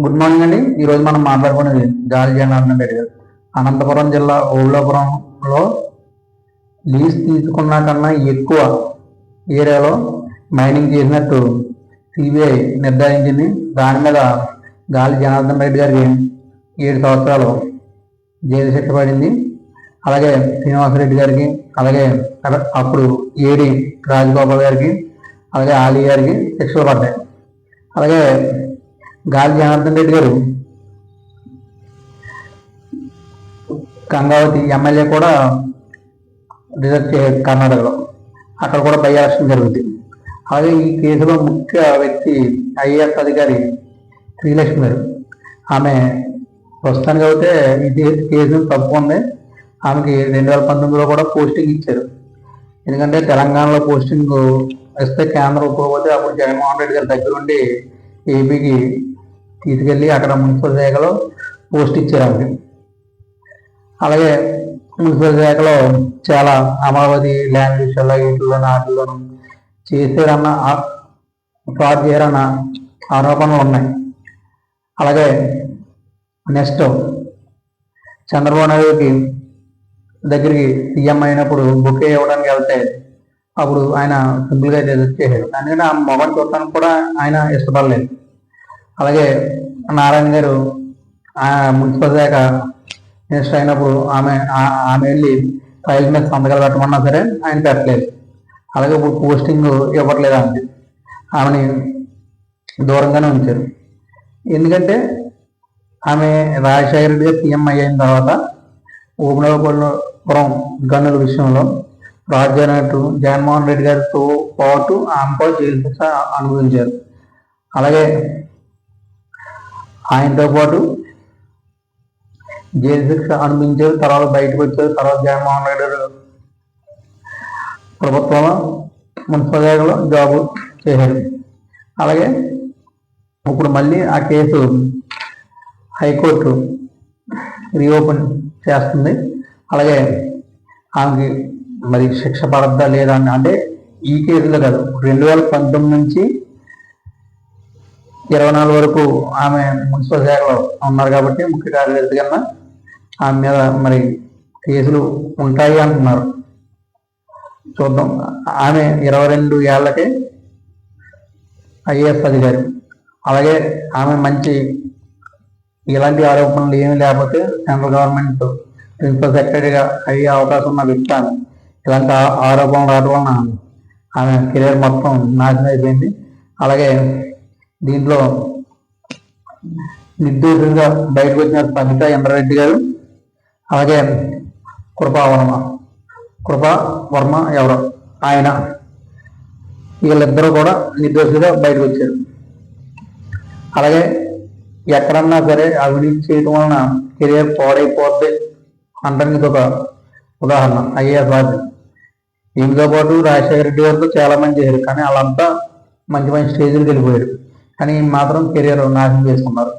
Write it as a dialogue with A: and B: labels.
A: Good morning అండి. ఈరోజు మనం మాట్లాడుకునేది గాలి జనార్దన్ రెడ్డి గారు. అనంతపురం జిల్లా ఓబుళాపురంలో లీజ్ తీసుకున్న కన్నా ఎక్కువ ఏరియాలో మైనింగ్ చేసినట్టు సిబిఐ నిర్ధారించింది. దాని మీద గాలి జనార్దన్ రెడ్డి గారికి 7 సంవత్సరాలు జైలు శిక్ష పడింది. అలాగే శ్రీనివాసరెడ్డి గారికి, అలాగే అప్పుడు ఏడి రాజగోపాల్ గారికి, అలాగే ఆలీ గారికి శిక్షలు పడ్డాయి. అలాగే గాలి జనార్దన్ రెడ్డి గారు గంగావతి ఎమ్మెల్యే కూడా రిజర్వ్ చేయారు కర్ణాటకలో. అక్కడ కూడా బై ఎలక్షన్ జరుగుతుంది. అలాగే ఈ కేసులో ముఖ్య వ్యక్తి ఐఏఎస్ అధికారి శ్రీలక్ష్మి గారు. ఆమె ప్రస్తుతానికి అయితే ఈ కేసును తప్పుకుంది. ఆమెకి 2019లో కూడా పోస్టింగ్ ఇచ్చారు. ఎందుకంటే తెలంగాణలో పోస్టింగ్ ఇస్తే కేంద్రం ఒప్పుకోకపోతే అప్పుడు జగన్మోహన్ రెడ్డి గారి దగ్గరుండి ఏపీకి తీసుకెళ్ళి అక్కడ మున్సిపల్ శాఖలో పోస్ట్ ఇచ్చారు ఆమెకి. అలాగే మున్సిపల్ శాఖలో చాలా అమరావతి ల్యాండ్ విషయాల్లో వీటిల్లోనూ వాటిల్లోనూ చేశారన్న ఫ్రాడ్ చేయారన్న ఆరోపణలు ఉన్నాయి. అలాగే నెక్స్ట్ చంద్రబాబు నాయుడుకి దగ్గరికి సీఎం అయినప్పుడు బుకే ఇవ్వడానికి వెళ్తే అప్పుడు ఆయన సింపుల్గా రిజెక్ట్ చేశారు. ఎందుకంటే ఆ మొబైల్ చూడటానికి కూడా ఆయన ఇష్టపడలేదు. అలాగే నారాయణ గారు మున్సిపల్ శాఖ మినిస్టర్ అయినప్పుడు ఆమె వెళ్ళి ఫైల్ మీద సంతకాలు పెట్టమన్నా సరే ఆయన పెట్టలేదు. అలాగే ఇప్పుడు పోస్టింగ్ ఇవ్వట్లేదు ఆమెని దూరంగానే ఉంచారు. ఎందుకంటే ఆమె రాజశేఖర రెడ్డి గారు సీఎం అయిన తర్వాత ఓబుళాపురం గనుల విషయంలో రాజు అయినట్టు జగన్మోహన్ రెడ్డి గారితో పాటు ఆమె కూడా జైలు శిక్ష అనుభవించారు. అలాగే ఆయనతో పాటు జైలు శిక్ష అనుభవించారు. తర్వాత బయటకు వచ్చారు. తర్వాత జగన్మోహన్ రెడ్డి గారు ప్రభుత్వంలో మున్సిపల్ శాఖలో జాబ్ చేశారు. అలాగే ఇప్పుడు మళ్ళీ ఆ కేసు హైకోర్టు రీఓపెన్ చేస్తుంది. అలాగే ఆమెకి మరి శిక్ష పడద్దా లేదా అంటే ఈ కేసులో కాదు, 2019 నుంచి 24 వరకు ఆమె మున్సిపల్ శాఖలో ఉన్నారు కాబట్టి ముఖ్య కార్యదర్శి కన్నా ఆమె మీద మరి కేసులు ఉంటాయి అంటున్నారు. చూద్దాం. ఆమె 22 ఏళ్లకే ఐఏఎస్ అధికారి. అలాగే ఆమె మంచి ఇలాంటి ఆరోపణలు ఏమీ లేకపోతే సెంట్రల్ గవర్నమెంట్ ప్రిన్సిపల్ సెక్రటరీగా అయ్యే అవకాశం ఉన్న వ్యక్తి ఆమె. ఇలాంటి ఆరోపణలు రావడం వలన ఆమె కెరీర్ మొత్తం నాశనం అయిపోయింది. అలాగే దీంట్లో నిర్దోషులుగా బయటకు వచ్చిన సబితా ఇంద్రారెడ్డి గారు, అలాగే కృపావర్మ ఎవరో ఆయన, వీళ్ళిద్దరూ కూడా నిర్దోషులుగా బయటకు వచ్చారు. అలాగే ఎక్కడన్నా సరే అవినీతి చేయడం వలన కెరీర్ పాడైపోద్ది అంటానికి ఇది ఒక ఉదాహరణ. ఐఏఎస్ రాజు ఈమెతో పాటు రాజశేఖర రెడ్డి గారితో చాలా మంది చేశారు, కానీ వాళ్ళంతా మంచి మంచి స్టేజ్కి వెళ్ళిపోయారు. కానీ మాత్రం కెరీర్ నాశనం చేసుకున్నారు.